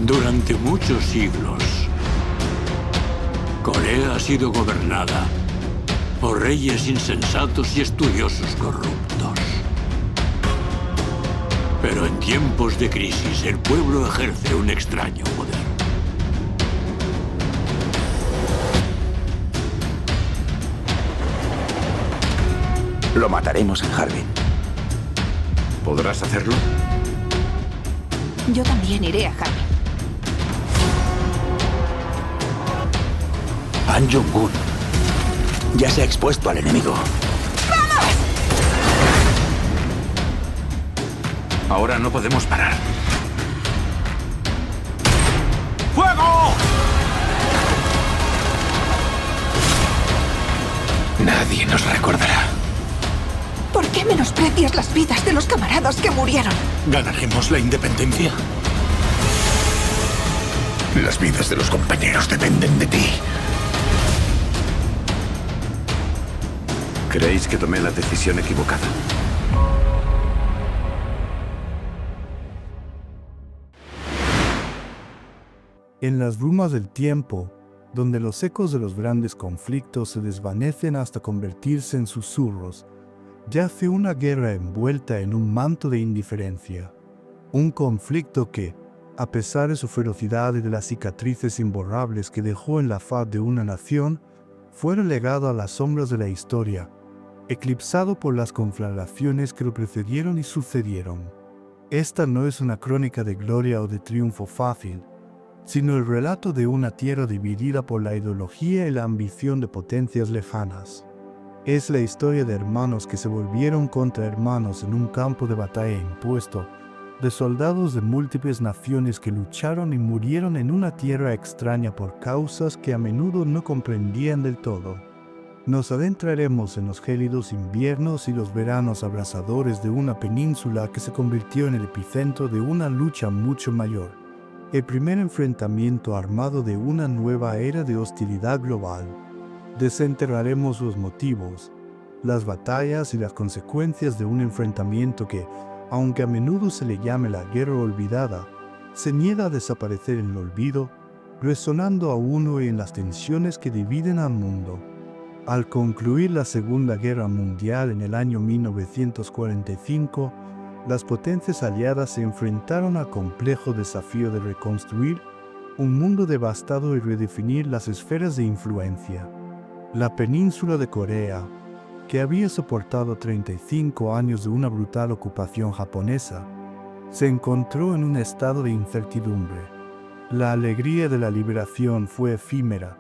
Durante muchos siglos, Corea ha sido gobernada por reyes insensatos y estudiosos corruptos. Pero en tiempos de crisis, el pueblo ejerce un extraño poder. Lo mataremos en Harbin. ¿Podrás hacerlo? Yo también iré a Harbin. Han Jong-un ya se ha expuesto al enemigo. Ahora no podemos parar. ¡Fuego! Nadie nos recordará. ¿Por qué menosprecias las vidas de los camaradas que murieron? ¿Ganaremos la independencia? Las vidas de los compañeros dependen de ti. ¿Creéis que tomé la decisión equivocada? En las brumas del tiempo, donde los ecos de los grandes conflictos se desvanecen hasta convertirse en susurros, yace una guerra envuelta en un manto de indiferencia. Un conflicto que, a pesar de su ferocidad y de las cicatrices imborrables que dejó en la faz de una nación, fue relegado a las sombras de la historia, eclipsado por las conflagraciones que lo precedieron y sucedieron. Esta no es una crónica de gloria o de triunfo fácil, sino el relato de una tierra dividida por la ideología y la ambición de potencias lejanas. Es la historia de hermanos que se volvieron contra hermanos en un campo de batalla impuesto, de soldados de múltiples naciones que lucharon y murieron en una tierra extraña por causas que a menudo no comprendían del todo. Nos adentraremos en los gélidos inviernos y los veranos abrasadores de una península que se convirtió en el epicentro de una lucha mucho mayor, el primer enfrentamiento armado de una nueva era de hostilidad global. Desenterraremos los motivos, las batallas y las consecuencias de un enfrentamiento que, aunque a menudo se le llame la guerra olvidada, se niega a desaparecer en el olvido, resonando aún hoy en las tensiones que dividen al mundo. Al concluir la Segunda Guerra Mundial en el año 1945, las potencias aliadas se enfrentaron al complejo desafío de reconstruir un mundo devastado y redefinir las esferas de influencia. La península de Corea, que había soportado 35 años de una brutal ocupación japonesa, se encontró en un estado de incertidumbre. La alegría de la liberación fue efímera,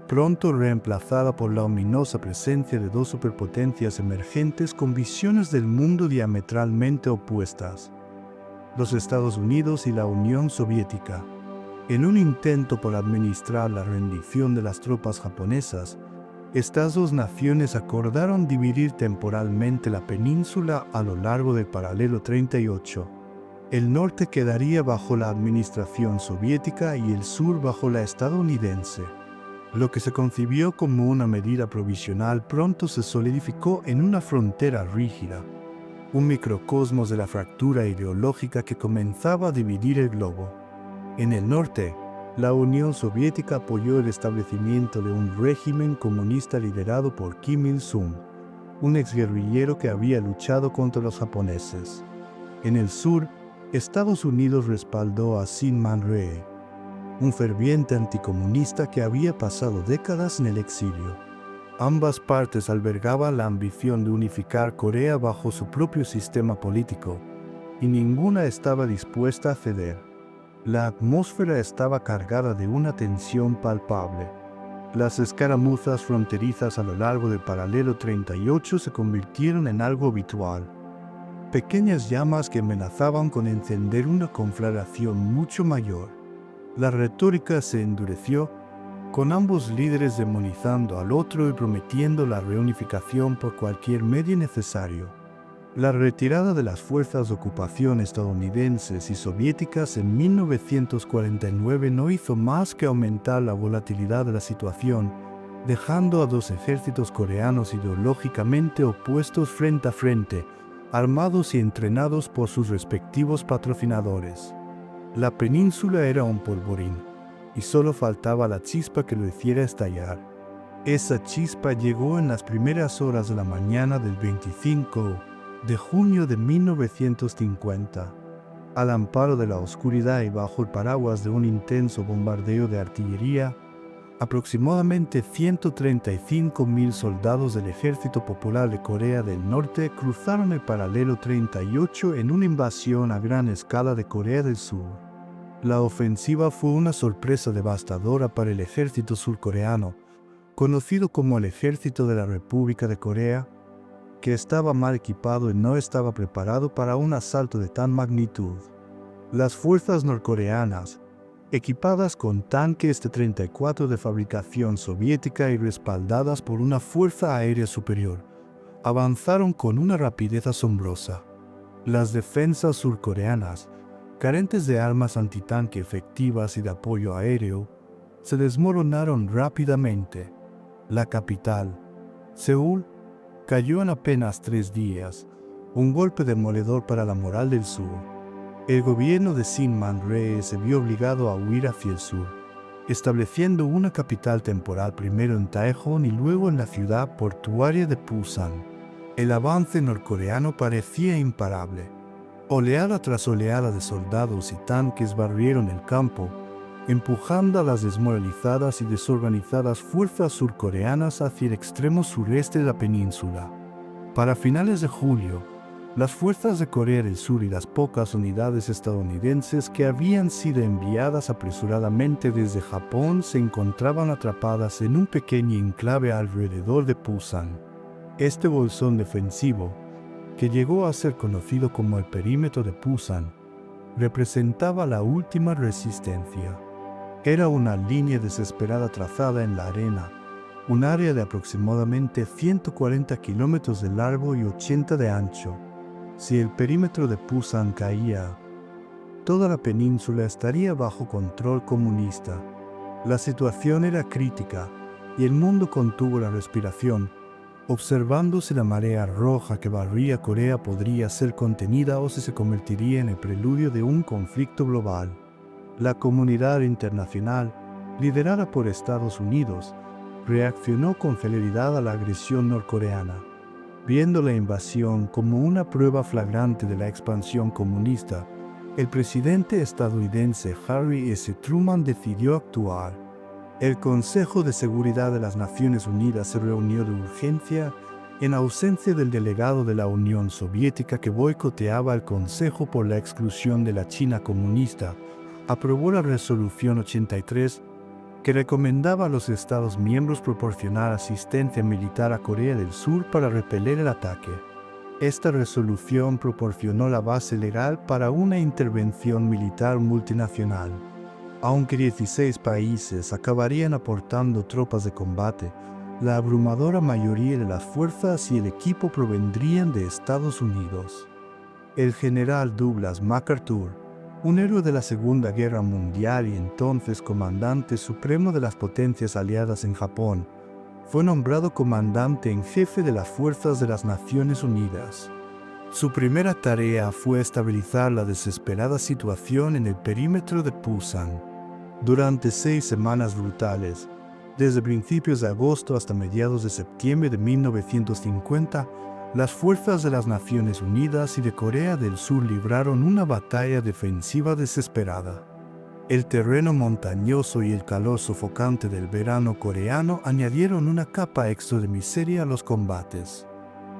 pronto reemplazada por la ominosa presencia de dos superpotencias emergentes con visiones del mundo diametralmente opuestas: los Estados Unidos y la Unión Soviética. En un intento por administrar la rendición de las tropas japonesas, estas dos naciones acordaron dividir temporalmente la península a lo largo del paralelo 38. El norte quedaría bajo la administración soviética y el sur bajo la estadounidense. Lo que se concibió como una medida provisional pronto se solidificó en una frontera rígida, un microcosmos de la fractura ideológica que comenzaba a dividir el globo. En el norte, la Unión Soviética apoyó el establecimiento de un régimen comunista liderado por Kim Il-sung, un exguerrillero que había luchado contra los japoneses. En el sur, Estados Unidos respaldó a Syngman Man-rhee, un ferviente anticomunista que había pasado décadas en el exilio. Ambas partes albergaban la ambición de unificar Corea bajo su propio sistema político, y ninguna estaba dispuesta a ceder. La atmósfera estaba cargada de una tensión palpable. Las escaramuzas fronterizas a lo largo del paralelo 38 se convirtieron en algo habitual. Pequeñas llamas que amenazaban con encender una conflagración mucho mayor. La retórica se endureció, con ambos líderes demonizando al otro y prometiendo la reunificación por cualquier medio necesario. La retirada de las fuerzas de ocupación estadounidenses y soviéticas en 1949 no hizo más que aumentar la volatilidad de la situación, dejando a dos ejércitos coreanos ideológicamente opuestos frente a frente, armados y entrenados por sus respectivos patrocinadores. La península era un polvorín, y solo faltaba la chispa que lo hiciera estallar. Esa chispa llegó en las primeras horas de la mañana del 25 de junio de 1950, al amparo de la oscuridad y bajo el paraguas de un intenso bombardeo de artillería. Aproximadamente 135.000 soldados del Ejército Popular de Corea del Norte cruzaron el paralelo 38 en una invasión a gran escala de Corea del Sur. La ofensiva fue una sorpresa devastadora para el ejército surcoreano, conocido como el Ejército de la República de Corea, que estaba mal equipado y no estaba preparado para un asalto de tan magnitud. Las fuerzas norcoreanas, equipadas con tanques T-34 de fabricación soviética y respaldadas por una fuerza aérea superior, avanzaron con una rapidez asombrosa. Las defensas surcoreanas, carentes de armas antitanque efectivas y de apoyo aéreo, se desmoronaron rápidamente. La capital, Seúl, cayó en apenas 3 días, un golpe demoledor para la moral del sur. El gobierno de Shin Man-rae se vio obligado a huir hacia el sur, estableciendo una capital temporal primero en Daejeon y luego en la ciudad portuaria de Pusan. El avance norcoreano parecía imparable. Oleada tras oleada de soldados y tanques barrieron el campo, empujando a las desmoralizadas y desorganizadas fuerzas surcoreanas hacia el extremo sureste de la península. Para finales de julio, las fuerzas de Corea del Sur y las pocas unidades estadounidenses que habían sido enviadas apresuradamente desde Japón se encontraban atrapadas en un pequeño enclave alrededor de Pusan. Este bolsón defensivo, que llegó a ser conocido como el perímetro de Pusan, representaba la última resistencia. Era una línea desesperada trazada en la arena, un área de aproximadamente 140 kilómetros de largo y 80 de ancho. Si el perímetro de Pusan caía, toda la península estaría bajo control comunista. La situación era crítica y el mundo contuvo la respiración, observando si la marea roja que barría Corea podría ser contenida o si se convertiría en el preludio de un conflicto global. La comunidad internacional, liderada por Estados Unidos, reaccionó con celeridad a la agresión norcoreana. Viendo la invasión como una prueba flagrante de la expansión comunista, el presidente estadounidense Harry S. Truman decidió actuar. El Consejo de Seguridad de las Naciones Unidas se reunió de urgencia en ausencia del delegado de la Unión Soviética que boicoteaba el Consejo por la exclusión de la China comunista. Aprobó la Resolución 83, que recomendaba a los Estados miembros proporcionar asistencia militar a Corea del Sur para repeler el ataque. Esta resolución proporcionó la base legal para una intervención militar multinacional. Aunque 16 países acabarían aportando tropas de combate, la abrumadora mayoría de las fuerzas y el equipo provendrían de Estados Unidos. El general Douglas MacArthur, un héroe de la Segunda Guerra Mundial y entonces comandante supremo de las potencias aliadas en Japón, fue nombrado comandante en jefe de las fuerzas de las Naciones Unidas. Su primera tarea fue estabilizar la desesperada situación en el perímetro de Pusan. Durante 6 semanas brutales, desde principios de agosto hasta mediados de septiembre de 1950, las fuerzas de las Naciones Unidas y de Corea del Sur libraron una batalla defensiva desesperada. El terreno montañoso y el calor sofocante del verano coreano añadieron una capa extra de miseria a los combates.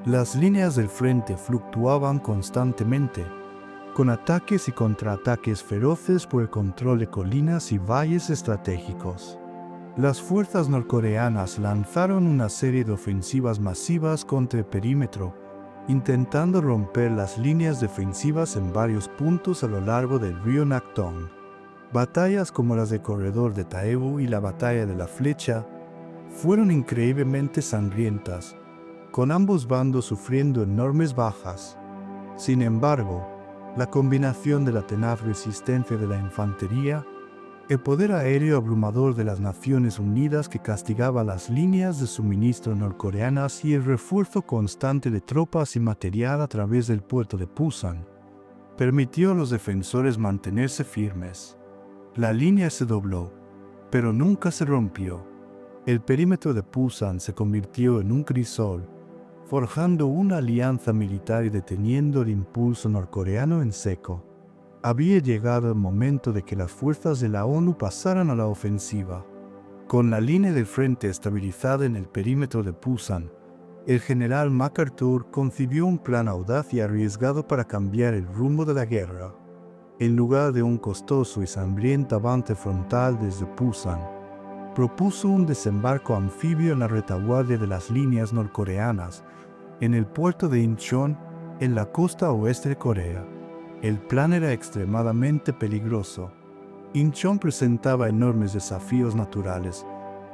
Las líneas del frente fluctuaban constantemente, con ataques y contraataques feroces por el control de colinas y valles estratégicos. Las fuerzas norcoreanas lanzaron una serie de ofensivas masivas contra el perímetro, intentando romper las líneas defensivas en varios puntos a lo largo del río Nakdong. Batallas como las del Corredor de Daegu y la Batalla de la Flecha fueron increíblemente sangrientas, con ambos bandos sufriendo enormes bajas. Sin embargo, la combinación de la tenaz resistencia de la infantería, el poder aéreo abrumador de las Naciones Unidas que castigaba las líneas de suministro norcoreanas y el refuerzo constante de tropas y material a través del puerto de Pusan, permitió a los defensores mantenerse firmes. La línea se dobló, pero nunca se rompió. El perímetro de Pusan se convirtió en un crisol, forjando una alianza militar y deteniendo el impulso norcoreano en seco. Había llegado el momento de que las fuerzas de la ONU pasaran a la ofensiva. Con la línea del frente estabilizada en el perímetro de Pusan, el general MacArthur concibió un plan audaz y arriesgado para cambiar el rumbo de la guerra. En lugar de un costoso y sangriento avance frontal desde Pusan, propuso un desembarco anfibio en la retaguardia de las líneas norcoreanas, en el puerto de Incheon, en la costa oeste de Corea. El plan era extremadamente peligroso. Incheon presentaba enormes desafíos naturales,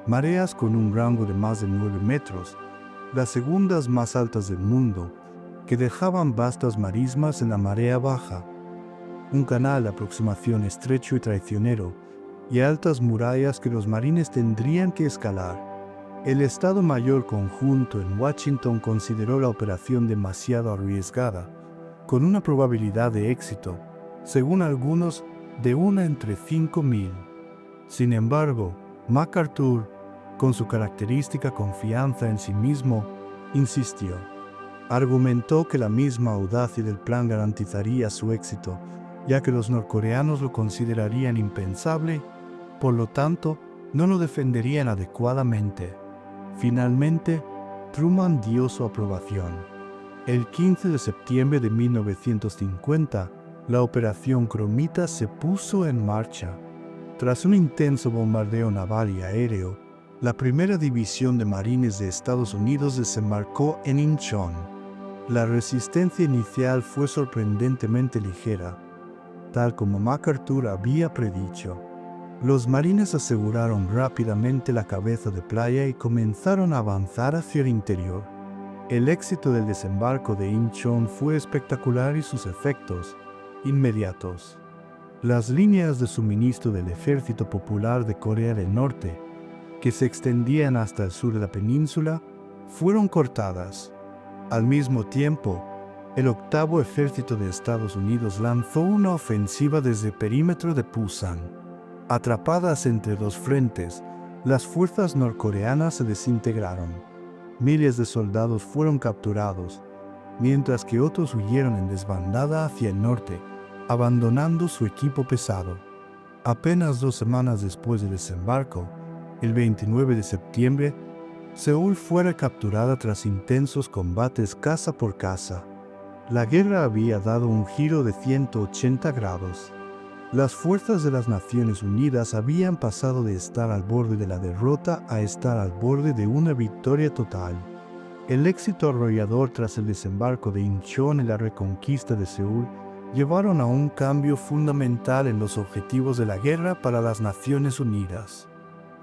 mareas con un rango de más de 9 metros, las segundas más altas del mundo, que dejaban vastas marismas en la marea baja, un canal de aproximación estrecho y traicionero, y altas murallas que los marines tendrían que escalar. El Estado Mayor Conjunto en Washington consideró la operación demasiado arriesgada, con una probabilidad de éxito, según algunos, de 1 entre 5.000. Sin embargo, MacArthur, con su característica confianza en sí mismo, insistió. Argumentó que la misma audacia del plan garantizaría su éxito, ya que los norcoreanos lo considerarían impensable, por lo tanto, no lo defenderían adecuadamente. Finalmente, Truman dio su aprobación. El 15 de septiembre de 1950, la Operación Cromita se puso en marcha. Tras un intenso bombardeo naval y aéreo, la primera división de marines de Estados Unidos desembarcó en Incheon. La resistencia inicial fue sorprendentemente ligera, tal como MacArthur había predicho. Los marines aseguraron rápidamente la cabeza de playa y comenzaron a avanzar hacia el interior. El éxito del desembarco de Incheon fue espectacular y sus efectos inmediatos. Las líneas de suministro del Ejército Popular de Corea del Norte, que se extendían hasta el sur de la península, fueron cortadas. Al mismo tiempo, el octavo Ejército de Estados Unidos lanzó una ofensiva desde el perímetro de Pusan. Atrapadas entre dos frentes, las fuerzas norcoreanas se desintegraron. Miles de soldados fueron capturados, mientras que otros huyeron en desbandada hacia el norte, abandonando su equipo pesado. Apenas 2 semanas después del desembarco, el 29 de septiembre, Seúl fue recapturada tras intensos combates casa por casa. La guerra había dado un giro de 180 grados. Las fuerzas de las Naciones Unidas habían pasado de estar al borde de la derrota a estar al borde de una victoria total. El éxito arrollador tras el desembarco de Incheon y la reconquista de Seúl llevaron a un cambio fundamental en los objetivos de la guerra para las Naciones Unidas.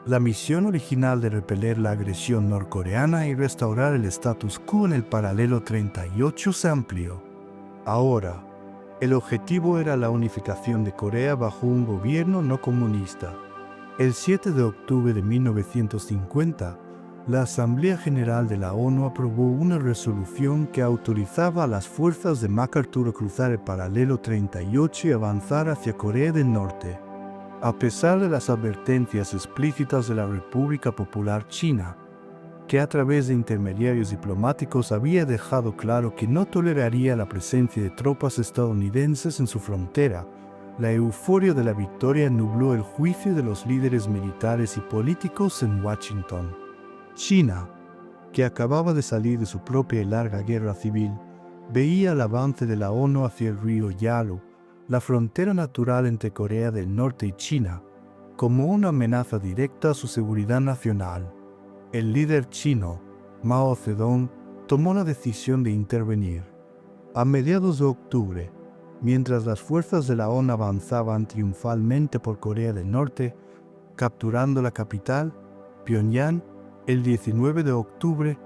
La misión original de repeler la agresión norcoreana y restaurar el status quo en el paralelo 38 se amplió. Ahora, el objetivo era la unificación de Corea bajo un gobierno no comunista. El 7 de octubre de 1950, la Asamblea General de la ONU aprobó una resolución que autorizaba a las fuerzas de MacArthur a cruzar el paralelo 38 y avanzar hacia Corea del Norte. A pesar de las advertencias explícitas de la República Popular China, que a través de intermediarios diplomáticos había dejado claro que no toleraría la presencia de tropas estadounidenses en su frontera, la euforia de la victoria nubló el juicio de los líderes militares y políticos en Washington. China, que acababa de salir de su propia y larga guerra civil, veía el avance de la ONU hacia el río Yalu, la frontera natural entre Corea del Norte y China, como una amenaza directa a su seguridad nacional. El líder chino, Mao Zedong, tomó la decisión de intervenir. A mediados de octubre, mientras las fuerzas de la ONU avanzaban triunfalmente por Corea del Norte, capturando la capital, Pyongyang, el 19 de octubre,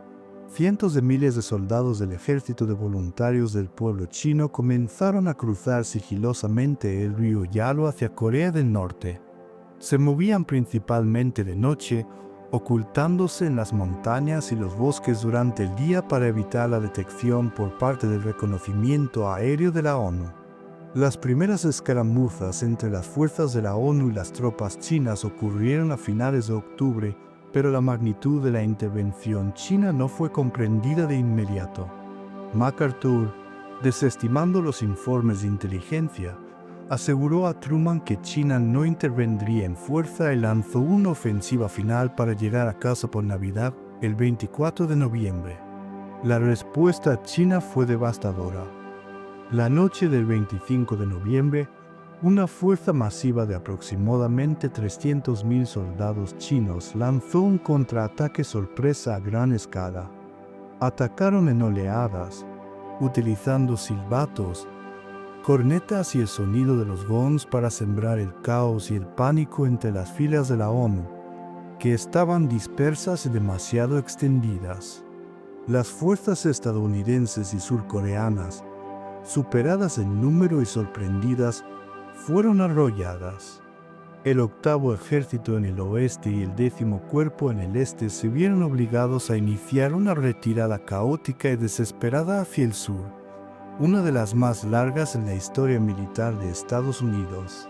cientos de miles de soldados del Ejército de Voluntarios del Pueblo Chino comenzaron a cruzar sigilosamente el río Yalu hacia Corea del Norte. Se movían principalmente de noche, ocultándose en las montañas y los bosques durante el día para evitar la detección por parte del reconocimiento aéreo de la ONU. Las primeras escaramuzas entre las fuerzas de la ONU y las tropas chinas ocurrieron a finales de octubre, pero la magnitud de la intervención china no fue comprendida de inmediato. MacArthur, desestimando los informes de inteligencia, aseguró a Truman que China no intervendría en fuerza y lanzó una ofensiva final para llegar a casa por Navidad el 24 de noviembre. La respuesta china fue devastadora. La noche del 25 de noviembre, una fuerza masiva de aproximadamente 300.000 soldados chinos lanzó un contraataque sorpresa a gran escala. Atacaron en oleadas, utilizando silbatos, cornetas y el sonido de los gongs para sembrar el caos y el pánico entre las filas de la ONU, que estaban dispersas y demasiado extendidas. Las fuerzas estadounidenses y surcoreanas, superadas en número y sorprendidas, fueron arrolladas. El 8º Ejército en el oeste y el 10º Cuerpo en el este se vieron obligados a iniciar una retirada caótica y desesperada hacia el sur, una de las más largas en la historia militar de Estados Unidos.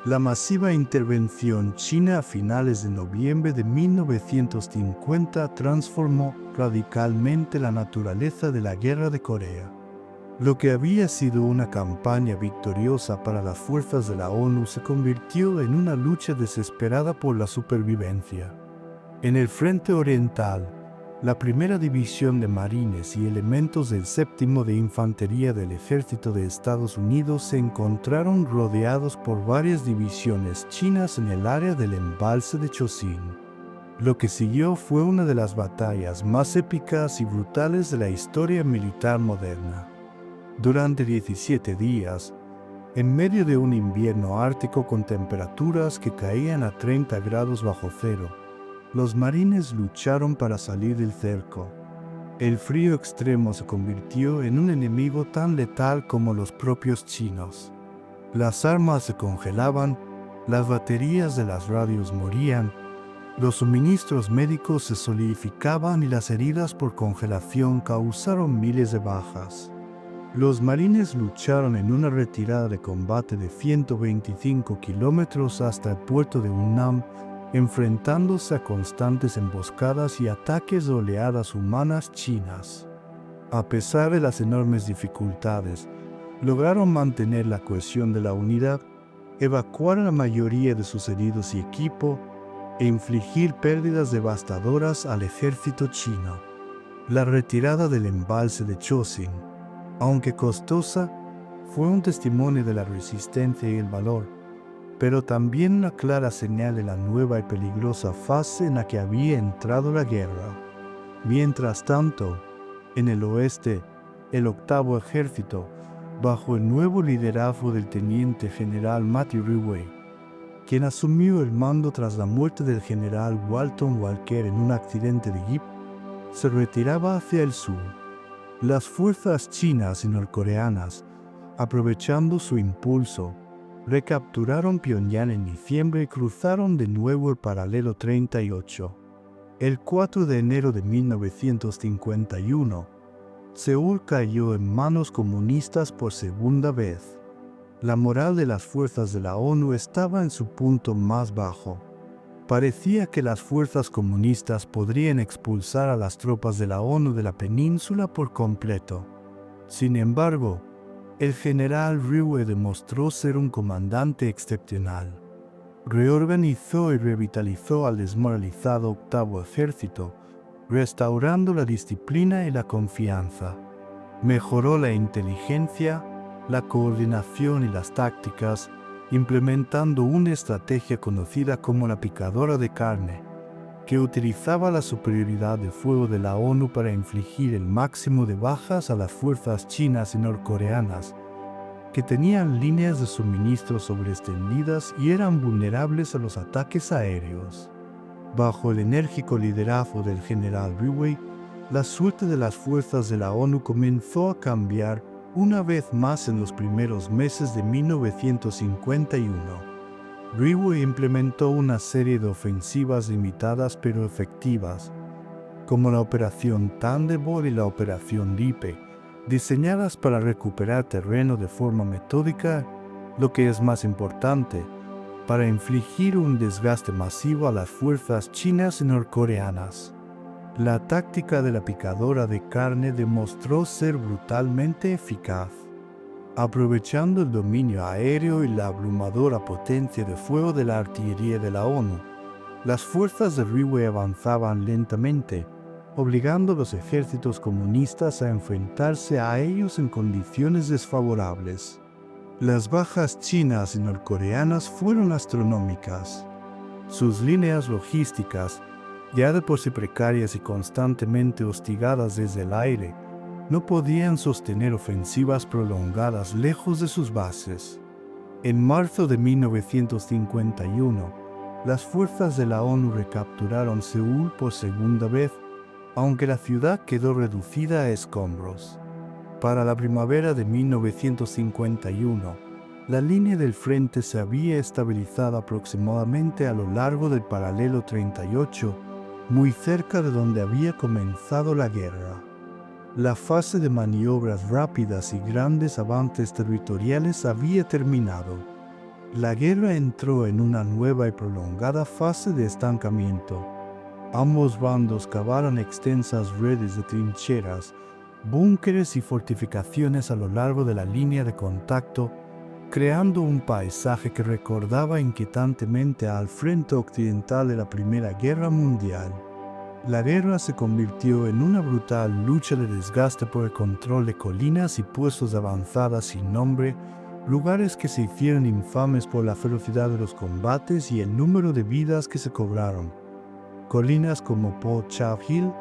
La masiva intervención china a finales de noviembre de 1950 transformó radicalmente la naturaleza de la Guerra de Corea. Lo que había sido una campaña victoriosa para las fuerzas de la ONU se convirtió en una lucha desesperada por la supervivencia. En el frente oriental, la primera división de marines y elementos del 7º de Infantería del Ejército de Estados Unidos se encontraron rodeados por varias divisiones chinas en el área del embalse de Chosin. Lo que siguió fue una de las batallas más épicas y brutales de la historia militar moderna. Durante 17 días, en medio de un invierno ártico con temperaturas que caían a 30 grados bajo cero, los marines lucharon para salir del cerco. El frío extremo se convirtió en un enemigo tan letal como los propios chinos. Las armas se congelaban, las baterías de las radios morían, los suministros médicos se solidificaban y las heridas por congelación causaron miles de bajas. Los marines lucharon en una retirada de combate de 125 kilómetros hasta el puerto de Hunnam, enfrentándose a constantes emboscadas y ataques de oleadas humanas chinas. A pesar de las enormes dificultades, lograron mantener la cohesión de la unidad, evacuar a la mayoría de sus heridos y equipo, e infligir pérdidas devastadoras al ejército chino. La retirada del embalse de Chosin, aunque costosa, fue un testimonio de la resistencia y el valor, pero también una clara señal de la nueva y peligrosa fase en la que había entrado la guerra. Mientras tanto, en el oeste, el 8º Ejército, bajo el nuevo liderazgo del teniente general Matthew Rewey, quien asumió el mando tras la muerte del general Walton Walker en un accidente de jeep, se retiraba hacia el sur. Las fuerzas chinas y norcoreanas, aprovechando su impulso, recapturaron Pyongyang en diciembre y cruzaron de nuevo el paralelo 38. El 4 de enero de 1951, Seúl cayó en manos comunistas por segunda vez. La moral de las fuerzas de la ONU estaba en su punto más bajo. Parecía que las fuerzas comunistas podrían expulsar a las tropas de la ONU de la península por completo. Sin embargo, el general Rewey demostró ser un comandante excepcional. Reorganizó y revitalizó al desmoralizado 8º Ejército, restaurando la disciplina y la confianza. Mejoró la inteligencia, la coordinación y las tácticas, implementando una estrategia conocida como la picadora de carne, que utilizaba la superioridad de fuego de la ONU para infligir el máximo de bajas a las fuerzas chinas y norcoreanas, que tenían líneas de suministro sobreextendidas y eran vulnerables a los ataques aéreos. Bajo el enérgico liderazgo del general Rewey, la suerte de las fuerzas de la ONU comenzó a cambiar una vez más en los primeros meses de 1951. Rewey implementó una serie de ofensivas limitadas pero efectivas, como la Operación Thunderbolt y la Operación Lipe, diseñadas para recuperar terreno de forma metódica, lo que es más importante, para infligir un desgaste masivo a las fuerzas chinas y norcoreanas. La táctica de la picadora de carne demostró ser brutalmente eficaz. Aprovechando el dominio aéreo y la abrumadora potencia de fuego de la artillería de la ONU, las fuerzas de Rui avanzaban lentamente, obligando a los ejércitos comunistas a enfrentarse a ellos en condiciones desfavorables. Las bajas chinas y norcoreanas fueron astronómicas. Sus líneas logísticas, ya de por sí precarias y constantemente hostigadas desde el aire, no podían sostener ofensivas prolongadas lejos de sus bases. En marzo de 1951, las fuerzas de la ONU recapturaron Seúl por segunda vez, aunque la ciudad quedó reducida a escombros. Para la primavera de 1951, la línea del frente se había estabilizado aproximadamente a lo largo del paralelo 38, muy cerca de donde había comenzado la guerra. La fase de maniobras rápidas y grandes avances territoriales había terminado. La guerra entró en una nueva y prolongada fase de estancamiento. Ambos bandos cavaron extensas redes de trincheras, búnkeres y fortificaciones a lo largo de la línea de contacto, creando un paisaje que recordaba inquietantemente al frente occidental de la Primera Guerra Mundial. La guerra se convirtió en una brutal lucha de desgaste por el control de colinas y puestos de avanzada sin nombre, lugares que se hicieron infames por la ferocidad de los combates y el número de vidas que se cobraron. Colinas como Po Chav Hill,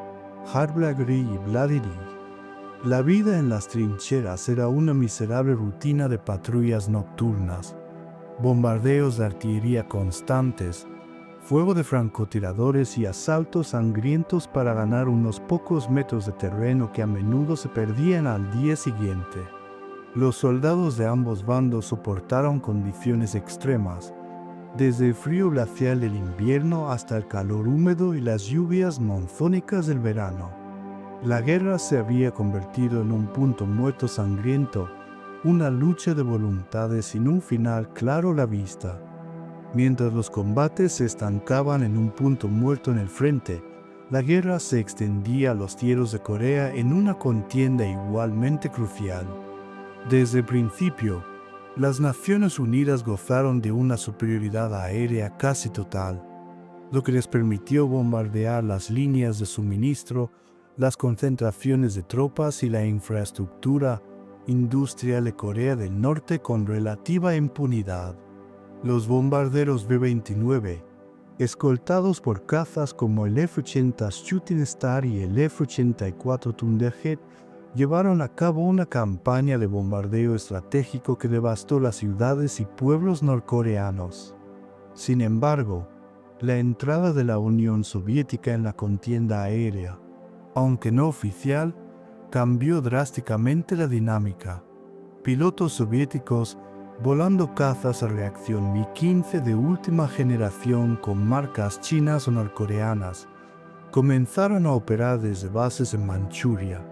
Harblagery y Vladiri. La vida en las trincheras era una miserable rutina de patrullas nocturnas, bombardeos de artillería constantes, fuego de francotiradores y asaltos sangrientos para ganar unos pocos metros de terreno que a menudo se perdían al día siguiente. Los soldados de ambos bandos soportaron condiciones extremas, desde el frío glacial del invierno hasta el calor húmedo y las lluvias monzónicas del verano. La guerra se había convertido en un punto muerto sangriento, una lucha de voluntades sin un final claro a la vista. Mientras los combates se estancaban en un punto muerto en el frente, la guerra se extendía a los cielos de Corea en una contienda igualmente crucial. Desde el principio, las Naciones Unidas gozaron de una superioridad aérea casi total, lo que les permitió bombardear las líneas de suministro, las concentraciones de tropas y la infraestructura industrial de Corea del Norte con relativa impunidad. Los bombarderos B-29, escoltados por cazas como el F-80 Shooting Star y el F-84 Thunderhead, llevaron a cabo una campaña de bombardeo estratégico que devastó las ciudades y pueblos norcoreanos. Sin embargo, la entrada de la Unión Soviética en la contienda aérea, aunque no oficial, cambió drásticamente la dinámica. Pilotos soviéticos volando cazas a reacción Mi-15 de última generación con marcas chinas o norcoreanas, comenzaron a operar desde bases en Manchuria,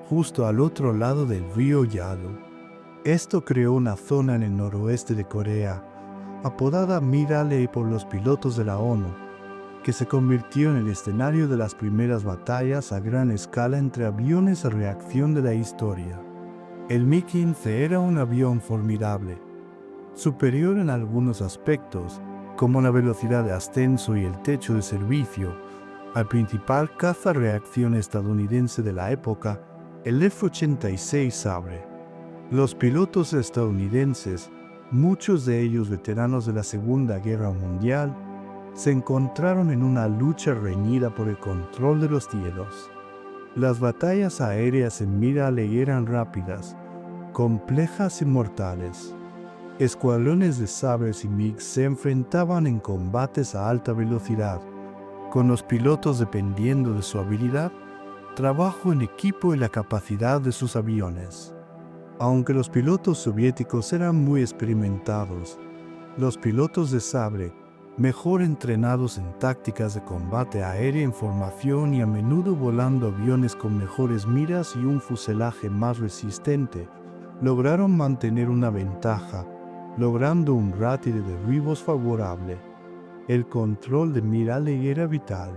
justo al otro lado del río Yalu. Esto creó una zona en el noroeste de Corea, apodada Mirale por los pilotos de la ONU, que se convirtió en el escenario de las primeras batallas a gran escala entre aviones a reacción de la historia. El Mi-15 era un avión formidable, superior en algunos aspectos, como la velocidad de ascenso y el techo de servicio, al principal caza reacción estadounidense de la época, el F-86 Sabre. Los pilotos estadounidenses, muchos de ellos veteranos de la Segunda Guerra Mundial, se encontraron en una lucha reñida por el control de los cielos. Las batallas aéreas en Mirale eran rápidas, complejas y mortales. Escuadrones de sabres y MiG se enfrentaban en combates a alta velocidad, con los pilotos dependiendo de su habilidad, trabajo en equipo y la capacidad de sus aviones. Aunque los pilotos soviéticos eran muy experimentados, los pilotos de sabre, mejor entrenados en tácticas de combate aéreo en formación y a menudo volando aviones con mejores miras y un fuselaje más resistente, lograron mantener una ventaja, logrando un ratio de derribos favorable. El control de mira le era vital.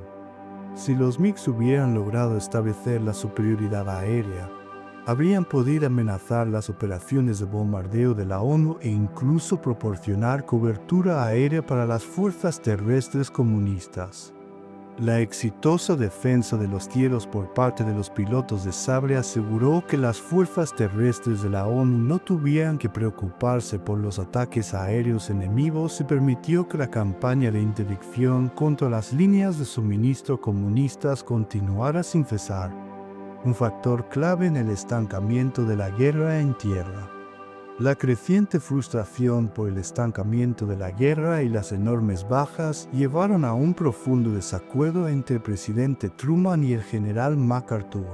Si los MiGs hubieran logrado establecer la superioridad aérea, habrían podido amenazar las operaciones de bombardeo de la ONU e incluso proporcionar cobertura aérea para las fuerzas terrestres comunistas. La exitosa defensa de los cielos por parte de los pilotos de Sabre aseguró que las fuerzas terrestres de la ONU no tuvieran que preocuparse por los ataques aéreos enemigos y permitió que la campaña de interdicción contra las líneas de suministro comunistas continuara sin cesar, un factor clave en el estancamiento de la guerra en tierra. La creciente frustración por el estancamiento de la guerra y las enormes bajas llevaron a un profundo desacuerdo entre el presidente Truman y el general MacArthur.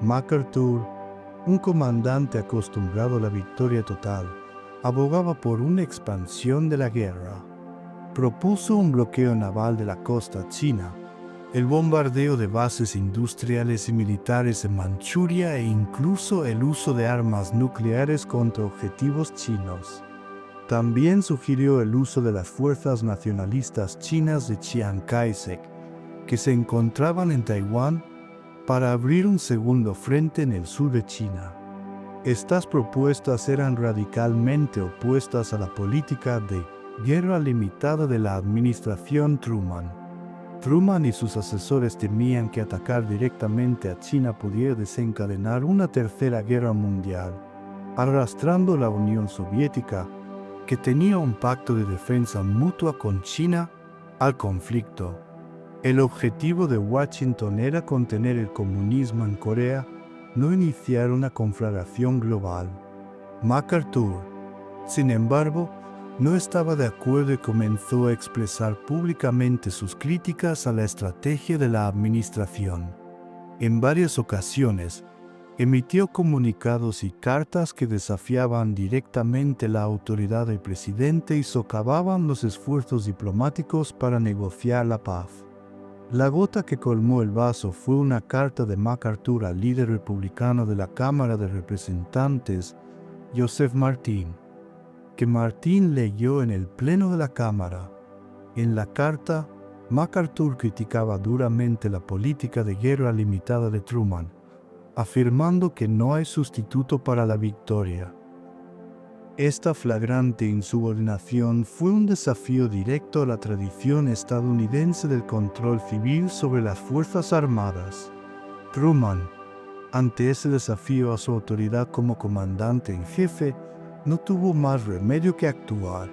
MacArthur, un comandante acostumbrado a la victoria total, abogaba por una expansión de la guerra. Propuso un bloqueo naval de la costa china, el bombardeo de bases industriales y militares en Manchuria e incluso el uso de armas nucleares contra objetivos chinos. También sugirió el uso de las fuerzas nacionalistas chinas de Chiang Kai-shek, que se encontraban en Taiwán, para abrir un segundo frente en el sur de China. Estas propuestas eran radicalmente opuestas a la política de guerra limitada de la administración Truman. Truman y sus asesores temían que atacar directamente a China pudiera desencadenar una tercera guerra mundial, arrastrando a la Unión Soviética, que tenía un pacto de defensa mutua con China, al conflicto. El objetivo de Washington era contener el comunismo en Corea, no iniciar una conflagración global. MacArthur, sin embargo, no estaba de acuerdo y comenzó a expresar públicamente sus críticas a la estrategia de la administración. En varias ocasiones, emitió comunicados y cartas que desafiaban directamente la autoridad del presidente y socavaban los esfuerzos diplomáticos para negociar la paz. La gota que colmó el vaso fue una carta de MacArthur al líder republicano de la Cámara de Representantes, Joseph Martin, que Martin leyó en el pleno de la Cámara. En la carta, MacArthur criticaba duramente la política de guerra limitada de Truman, afirmando que no hay sustituto para la victoria. Esta flagrante insubordinación fue un desafío directo a la tradición estadounidense del control civil sobre las Fuerzas Armadas. Truman, ante ese desafío a su autoridad como comandante en jefe, no tuvo más remedio que actuar.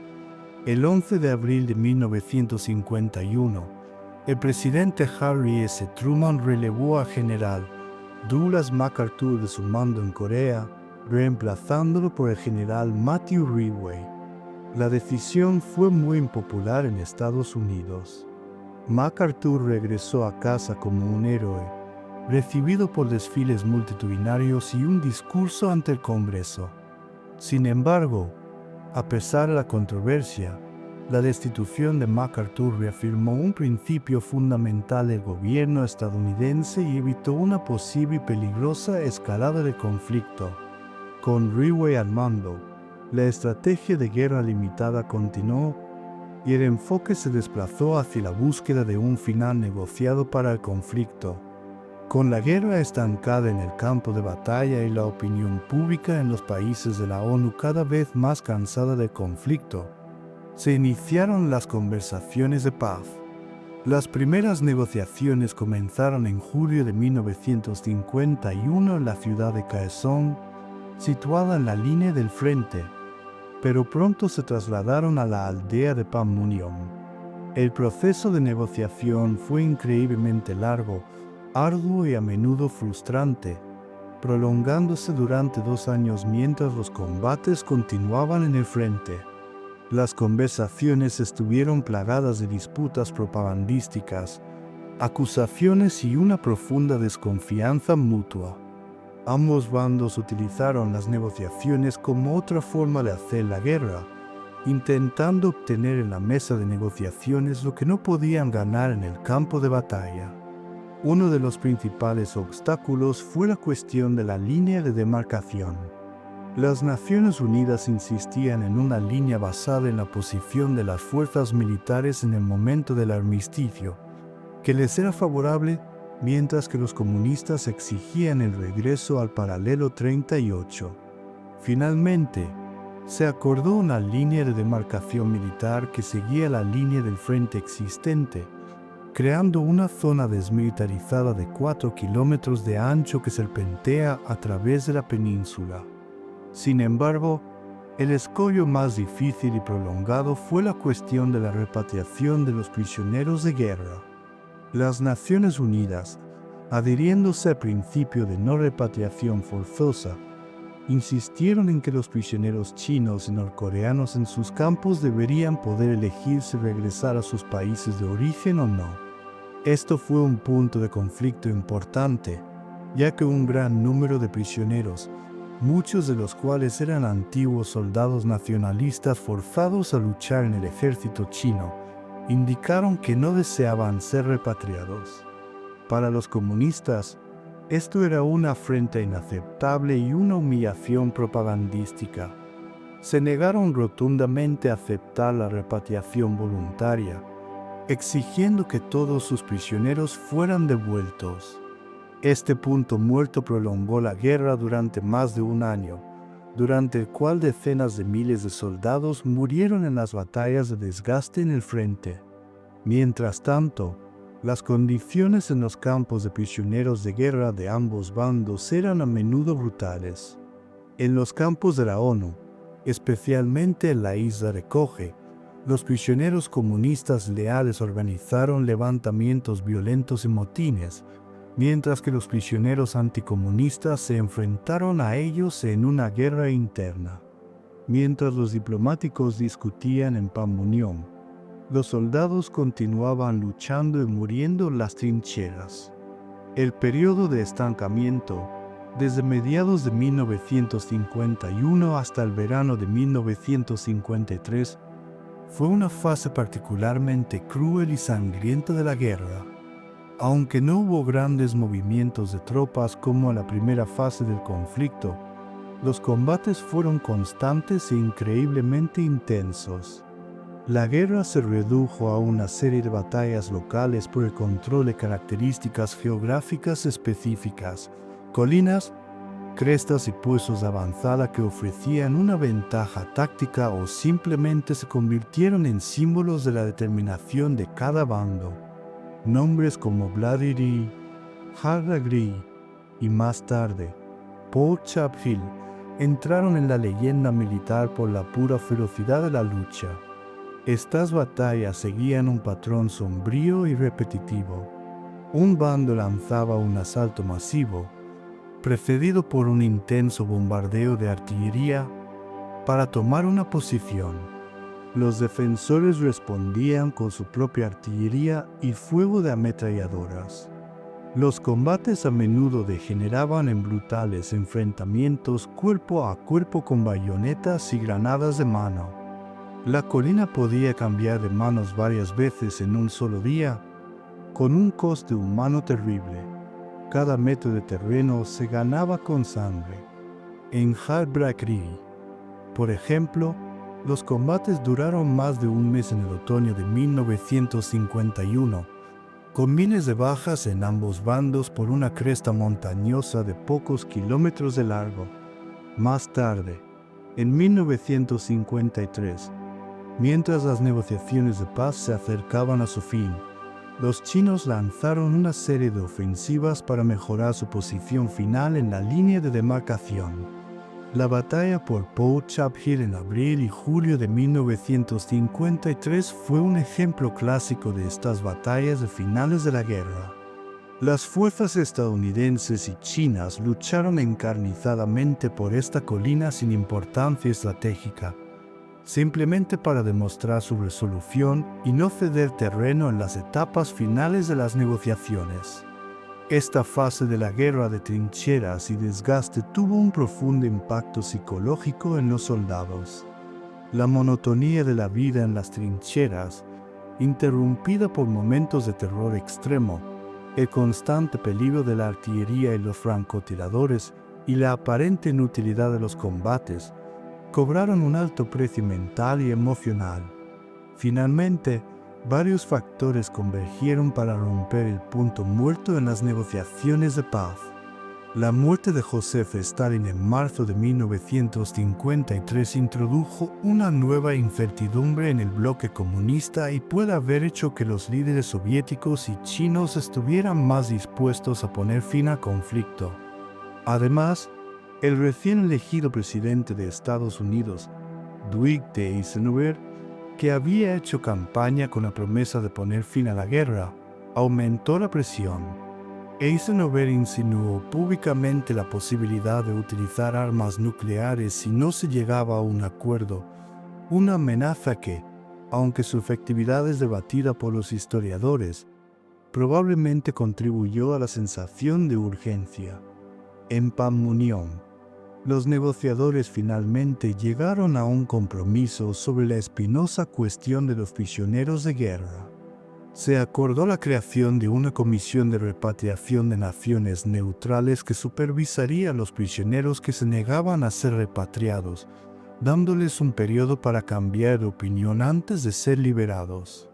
El 11 de abril de 1951, el presidente Harry S. Truman relevó al general Douglas MacArthur de su mando en Corea, reemplazándolo por el general Matthew Ridgway. La decisión fue muy impopular en Estados Unidos. MacArthur regresó a casa como un héroe, recibido por desfiles multitudinarios y un discurso ante el Congreso. Sin embargo, a pesar de la controversia, la destitución de MacArthur reafirmó un principio fundamental del gobierno estadounidense y evitó una posible y peligrosa escalada del conflicto. Con Ridgway al mando, la estrategia de guerra limitada continuó y el enfoque se desplazó hacia la búsqueda de un final negociado para el conflicto. Con la guerra estancada en el campo de batalla y la opinión pública en los países de la ONU cada vez más cansada del conflicto, se iniciaron las conversaciones de paz. Las primeras negociaciones comenzaron en julio de 1951 en la ciudad de Kaesong, situada en la línea del frente, pero pronto se trasladaron a la aldea de Panmunjom. El proceso de negociación fue increíblemente largo, arduo y a menudo frustrante, prolongándose durante 2 años mientras los combates continuaban en el frente. Las conversaciones estuvieron plagadas de disputas propagandísticas, acusaciones y una profunda desconfianza mutua. Ambos bandos utilizaron las negociaciones como otra forma de hacer la guerra, intentando obtener en la mesa de negociaciones lo que no podían ganar en el campo de batalla. Uno de los principales obstáculos fue la cuestión de la línea de demarcación. Las Naciones Unidas insistían en una línea basada en la posición de las fuerzas militares en el momento del armisticio, que les era favorable, mientras que los comunistas exigían el regreso al paralelo 38. Finalmente, se acordó una línea de demarcación militar que seguía la línea del frente existente, creando una zona desmilitarizada de 4 kilómetros de ancho que serpentea a través de la península. Sin embargo, el escollo más difícil y prolongado fue la cuestión de la repatriación de los prisioneros de guerra. Las Naciones Unidas, adhiriéndose al principio de no repatriación forzosa, insistieron en que los prisioneros chinos y norcoreanos en sus campos deberían poder elegir si regresar a sus países de origen o no. Esto fue un punto de conflicto importante, ya que un gran número de prisioneros, muchos de los cuales eran antiguos soldados nacionalistas forzados a luchar en el ejército chino, indicaron que no deseaban ser repatriados. Para los comunistas, esto era una afrenta inaceptable y una humillación propagandística. Se negaron rotundamente a aceptar la repatriación voluntaria, exigiendo que todos sus prisioneros fueran devueltos. Este punto muerto prolongó la guerra durante más de un año, durante el cual decenas de miles de soldados murieron en las batallas de desgaste en el frente. Mientras tanto, las condiciones en los campos de prisioneros de guerra de ambos bandos eran a menudo brutales. En los campos de la ONU, especialmente en la isla de Kōge, los prisioneros comunistas leales organizaron levantamientos violentos y motines, mientras que los prisioneros anticomunistas se enfrentaron a ellos en una guerra interna. Mientras los diplomáticos discutían en Panmunjom, los soldados continuaban luchando y muriendo en las trincheras. El periodo de estancamiento, desde mediados de 1951 hasta el verano de 1953, fue una fase particularmente cruel y sangrienta de la guerra. Aunque no hubo grandes movimientos de tropas como en la primera fase del conflicto, los combates fueron constantes e increíblemente intensos. La guerra se redujo a una serie de batallas locales por el control de características geográficas específicas, colinas, crestas y puestos de avanzada que ofrecían una ventaja táctica o simplemente se convirtieron en símbolos de la determinación de cada bando. Nombres como Vladiri, Haragri y más tarde, Po Chap Hill entraron en la leyenda militar por la pura ferocidad de la lucha. Estas batallas seguían un patrón sombrío y repetitivo. Un bando lanzaba un asalto masivo, precedido por un intenso bombardeo de artillería, para tomar una posición. Los defensores respondían con su propia artillería y fuego de ametralladoras. Los combates a menudo degeneraban en brutales enfrentamientos cuerpo a cuerpo con bayonetas y granadas de mano. La colina podía cambiar de manos varias veces en un solo día, con un coste humano terrible. Cada metro de terreno se ganaba con sangre. En Harbrakri, por ejemplo, los combates duraron más de un mes en el otoño de 1951, con miles de bajas en ambos bandos por una cresta montañosa de pocos kilómetros de largo. Más tarde, en 1953, mientras las negociaciones de paz se acercaban a su fin, los chinos lanzaron una serie de ofensivas para mejorar su posición final en la línea de demarcación. La batalla por Po Chap Hill en abril y julio de 1953 fue un ejemplo clásico de estas batallas de finales de la guerra. Las fuerzas estadounidenses y chinas lucharon encarnizadamente por esta colina sin importancia estratégica, simplemente para demostrar su resolución y no ceder terreno en las etapas finales de las negociaciones. Esta fase de la guerra de trincheras y desgaste tuvo un profundo impacto psicológico en los soldados. La monotonía de la vida en las trincheras, interrumpida por momentos de terror extremo, el constante peligro de la artillería y los francotiradores y la aparente inutilidad de los combates, cobraron un alto precio mental y emocional. Finalmente, varios factores convergieron para romper el punto muerto en las negociaciones de paz. La muerte de Joseph Stalin en marzo de 1953 introdujo una nueva incertidumbre en el bloque comunista y puede haber hecho que los líderes soviéticos y chinos estuvieran más dispuestos a poner fin al conflicto. Además, el recién elegido presidente de Estados Unidos, Dwight D. Eisenhower, que había hecho campaña con la promesa de poner fin a la guerra, aumentó la presión. Eisenhower insinuó públicamente la posibilidad de utilizar armas nucleares si no se llegaba a un acuerdo, una amenaza que, aunque su efectividad es debatida por los historiadores, probablemente contribuyó a la sensación de urgencia. En Panmunjom, los negociadores finalmente llegaron a un compromiso sobre la espinosa cuestión de los prisioneros de guerra. Se acordó la creación de una comisión de repatriación de naciones neutrales que supervisaría a los prisioneros que se negaban a ser repatriados, dándoles un periodo para cambiar de opinión antes de ser liberados.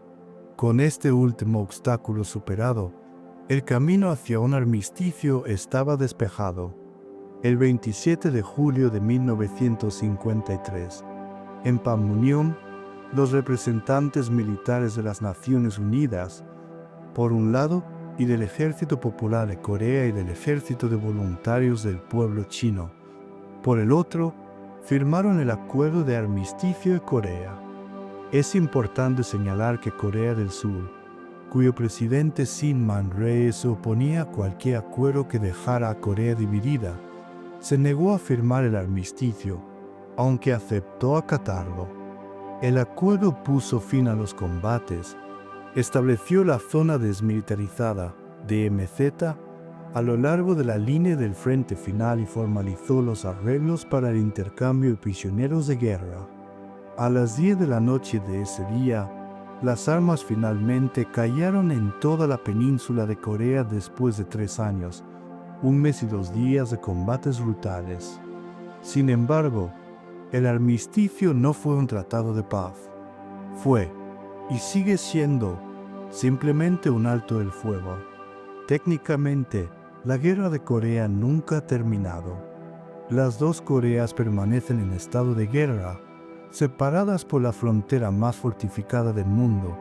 Con este último obstáculo superado, el camino hacia un armisticio estaba despejado. El 27 de julio de 1953, en Panmunjom, los representantes militares de las Naciones Unidas, por un lado, y del Ejército Popular de Corea y del Ejército de Voluntarios del Pueblo Chino, por el otro, firmaron el Acuerdo de Armisticio de Corea. Es importante señalar que Corea del Sur, cuyo presidente Sin Man-rae se oponía a cualquier acuerdo que dejara a Corea dividida, se negó a firmar el armisticio, aunque aceptó acatarlo. El acuerdo puso fin a los combates, estableció la zona desmilitarizada, DMZ, a lo largo de la línea del frente final y formalizó los arreglos para el intercambio de prisioneros de guerra. A las 10 de la noche de ese día, las armas finalmente cayeron en toda la península de Corea después de 3 años, 1 mes y 2 días de combates brutales. Sin embargo, el armisticio no fue un tratado de paz. Fue, y sigue siendo, simplemente un alto el fuego. Técnicamente, la guerra de Corea nunca ha terminado. Las dos Coreas permanecen en estado de guerra, separadas por la frontera más fortificada del mundo,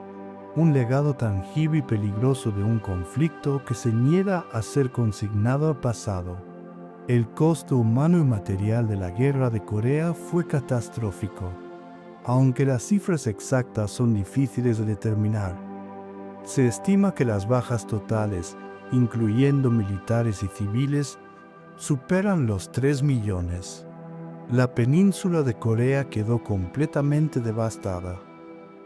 un legado tangible y peligroso de un conflicto que se niega a ser consignado al pasado. El costo humano y material de la guerra de Corea fue catastrófico, aunque las cifras exactas son difíciles de determinar. Se estima que las bajas totales, incluyendo militares y civiles, superan los 3 millones. La península de Corea quedó completamente devastada.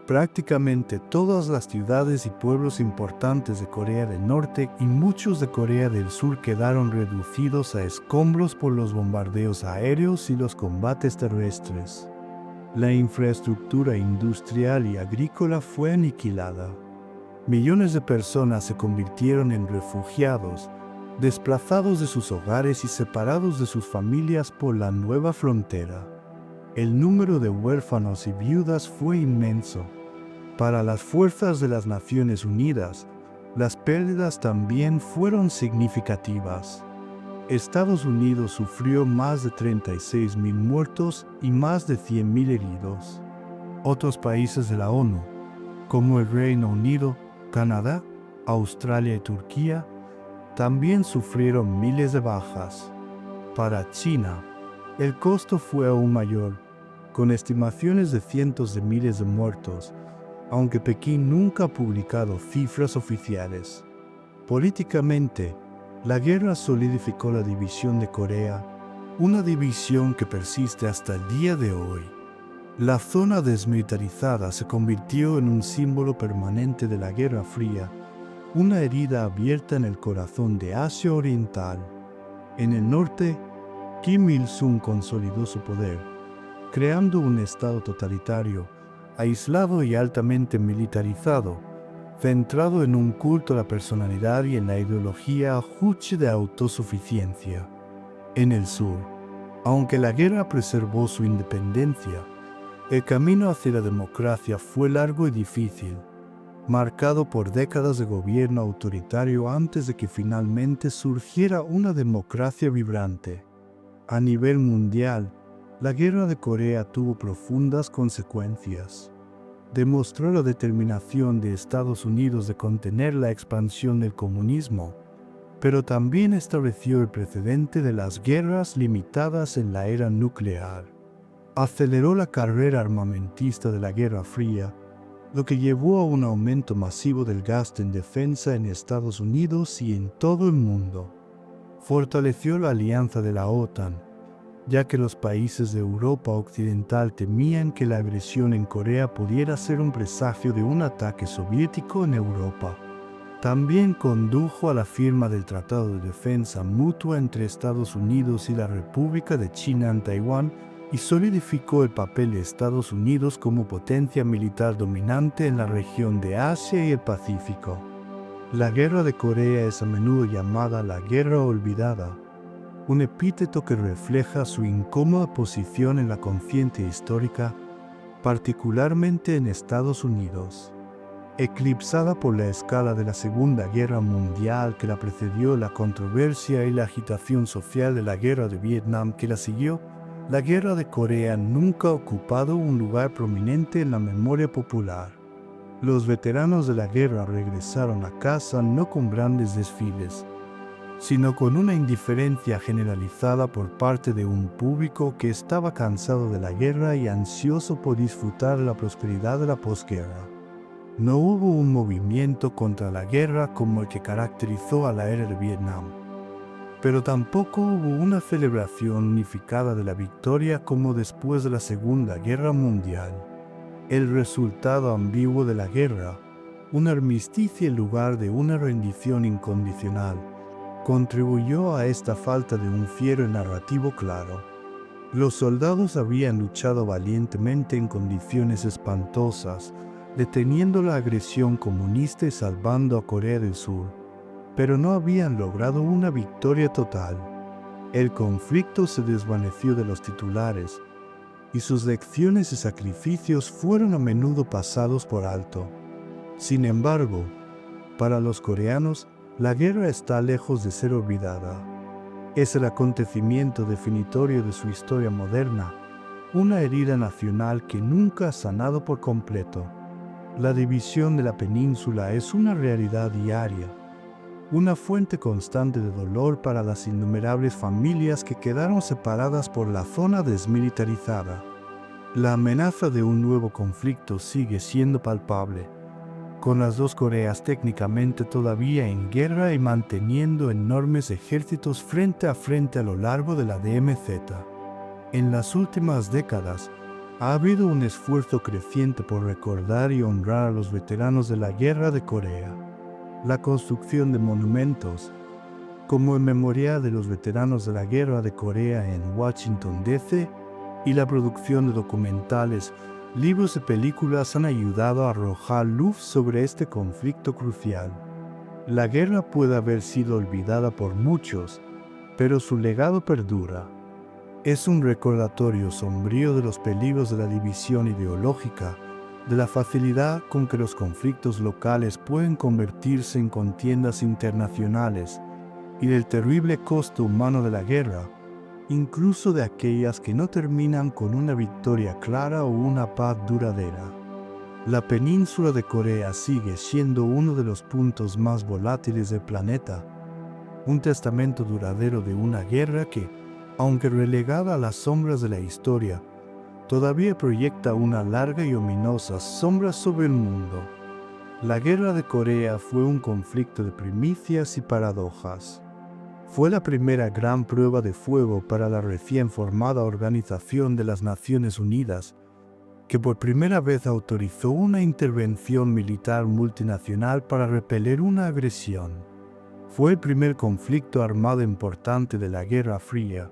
Prácticamente todas las ciudades y pueblos importantes de Corea del Norte y muchos de Corea del Sur quedaron reducidos a escombros por los bombardeos aéreos y los combates terrestres. La infraestructura industrial y agrícola fue aniquilada. Millones de personas se convirtieron en refugiados, desplazados de sus hogares y separados de sus familias por la nueva frontera. El número de huérfanos y viudas fue inmenso. Para las fuerzas de las Naciones Unidas, las pérdidas también fueron significativas. Estados Unidos sufrió más de 36.000 muertos y más de 100.000 heridos. Otros países de la ONU, como el Reino Unido, Canadá, Australia y Turquía, también sufrieron miles de bajas. Para China, el costo fue aún mayor, con estimaciones de cientos de miles de muertos, aunque Pekín nunca ha publicado cifras oficiales. Políticamente, la guerra solidificó la división de Corea, una división que persiste hasta el día de hoy. La zona desmilitarizada se convirtió en un símbolo permanente de la Guerra Fría, una herida abierta en el corazón de Asia Oriental. En el norte, Kim Il-sung consolidó su poder, creando un Estado totalitario, aislado y altamente militarizado, centrado en un culto a la personalidad y en la ideología juche de autosuficiencia. En el sur, aunque la guerra preservó su independencia, el camino hacia la democracia fue largo y difícil, marcado por décadas de gobierno autoritario antes de que finalmente surgiera una democracia vibrante. A nivel mundial, la Guerra de Corea tuvo profundas consecuencias. Demostró la determinación de Estados Unidos de contener la expansión del comunismo, pero también estableció el precedente de las guerras limitadas en la era nuclear. Aceleró la carrera armamentista de la Guerra Fría, lo que llevó a un aumento masivo del gasto en defensa en Estados Unidos y en todo el mundo. Fortaleció la alianza de la OTAN, ya que los países de Europa Occidental temían que la agresión en Corea pudiera ser un presagio de un ataque soviético en Europa. También condujo a la firma del Tratado de Defensa Mutua entre Estados Unidos y la República de China en Taiwán y solidificó el papel de Estados Unidos como potencia militar dominante en la región de Asia y el Pacífico. La Guerra de Corea es a menudo llamada la Guerra Olvidada, un epíteto que refleja su incómoda posición en la conciencia histórica, particularmente en Estados Unidos. Eclipsada por la escala de la Segunda Guerra Mundial que la precedió, la controversia y la agitación social de la Guerra de Vietnam que la siguió, la Guerra de Corea nunca ha ocupado un lugar prominente en la memoria popular. Los veteranos de la guerra regresaron a casa no con grandes desfiles, sino con una indiferencia generalizada por parte de un público que estaba cansado de la guerra y ansioso por disfrutar de la prosperidad de la posguerra. No hubo un movimiento contra la guerra como el que caracterizó a la era de Vietnam, pero tampoco hubo una celebración unificada de la victoria como después de la Segunda Guerra Mundial. El resultado ambiguo de la guerra, un armisticio en lugar de una rendición incondicional, contribuyó a esta falta de un fiero narrativo claro. Los soldados habían luchado valientemente en condiciones espantosas, deteniendo la agresión comunista y salvando a Corea del Sur, pero no habían logrado una victoria total. El conflicto se desvaneció de los titulares, y sus lecciones y sacrificios fueron a menudo pasados por alto. Sin embargo, para los coreanos, la guerra está lejos de ser olvidada. Es el acontecimiento definitorio de su historia moderna, una herida nacional que nunca ha sanado por completo. La división de la península es una realidad diaria, una fuente constante de dolor para las innumerables familias que quedaron separadas por la zona desmilitarizada. La amenaza de un nuevo conflicto sigue siendo palpable, con las dos Coreas técnicamente todavía en guerra y manteniendo enormes ejércitos frente a lo largo de la DMZ. En las últimas décadas, ha habido un esfuerzo creciente por recordar y honrar a los veteranos de la Guerra de Corea. La construcción de monumentos, como el Memorial de los Veteranos de la Guerra de Corea en Washington, D.C., y la producción de documentales, libros y películas han ayudado a arrojar luz sobre este conflicto crucial. La guerra puede haber sido olvidada por muchos, pero su legado perdura. Es un recordatorio sombrío de los peligros de la división ideológica, de la facilidad con que los conflictos locales pueden convertirse en contiendas internacionales y del terrible costo humano de la guerra, incluso de aquellas que no terminan con una victoria clara o una paz duradera. La península de Corea sigue siendo uno de los puntos más volátiles del planeta, un testamento duradero de una guerra que, aunque relegada a las sombras de la historia, todavía proyecta una larga y ominosa sombra sobre el mundo. La Guerra de Corea fue un conflicto de primicias y paradojas. Fue la primera gran prueba de fuego para la recién formada Organización de las Naciones Unidas, que por primera vez autorizó una intervención militar multinacional para repeler una agresión. Fue el primer conflicto armado importante de la Guerra Fría,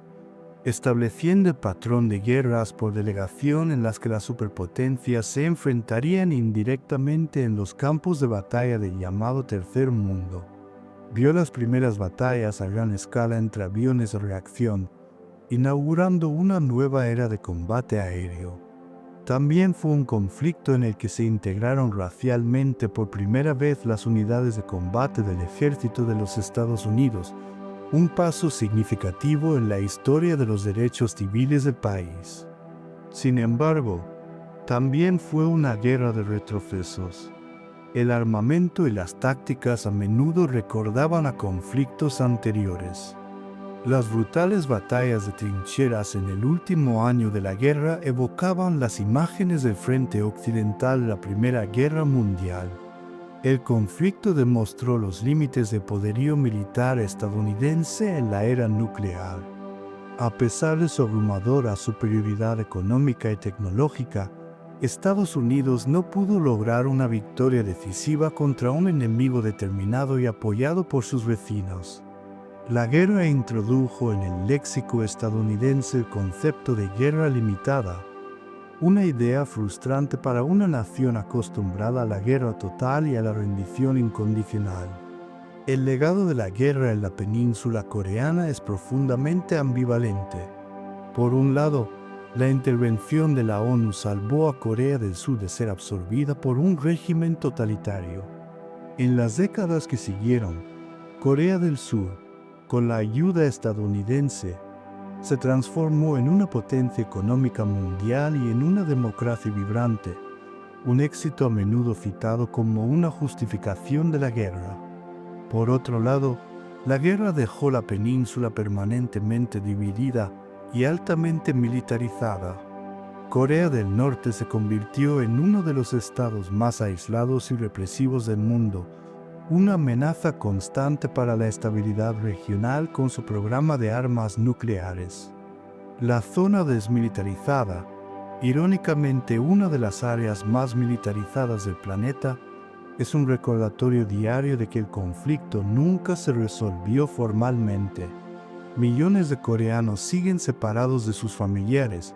estableciendo el patrón de guerras por delegación en las que las superpotencias se enfrentarían indirectamente en los campos de batalla del llamado Tercer Mundo. Vio las primeras batallas a gran escala entre aviones de reacción, inaugurando una nueva era de combate aéreo. También fue un conflicto en el que se integraron racialmente por primera vez las unidades de combate del ejército de los Estados Unidos, un paso significativo en la historia de los derechos civiles del país. Sin embargo, también fue una guerra de retrocesos. El armamento y las tácticas a menudo recordaban a conflictos anteriores. Las brutales batallas de trincheras en el último año de la guerra evocaban las imágenes del frente occidental de la Primera Guerra Mundial. El conflicto demostró los límites de poderío militar estadounidense en la era nuclear. A pesar de su abrumadora superioridad económica y tecnológica, Estados Unidos no pudo lograr una victoria decisiva contra un enemigo determinado y apoyado por sus vecinos. La guerra introdujo en el léxico estadounidense el concepto de guerra limitada, una idea frustrante para una nación acostumbrada a la guerra total y a la rendición incondicional. El legado de la guerra en la península coreana es profundamente ambivalente. Por un lado, la intervención de la ONU salvó a Corea del Sur de ser absorbida por un régimen totalitario. En las décadas que siguieron, Corea del Sur, con la ayuda estadounidense, se transformó en una potencia económica mundial y en una democracia vibrante, un éxito a menudo citado como una justificación de la guerra. Por otro lado, la guerra dejó la península permanentemente dividida y altamente militarizada. Corea del Norte se convirtió en uno de los estados más aislados y represivos del mundo, una amenaza constante para la estabilidad regional con su programa de armas nucleares. La zona desmilitarizada, irónicamente una de las áreas más militarizadas del planeta, es un recordatorio diario de que el conflicto nunca se resolvió formalmente. Millones de coreanos siguen separados de sus familiares,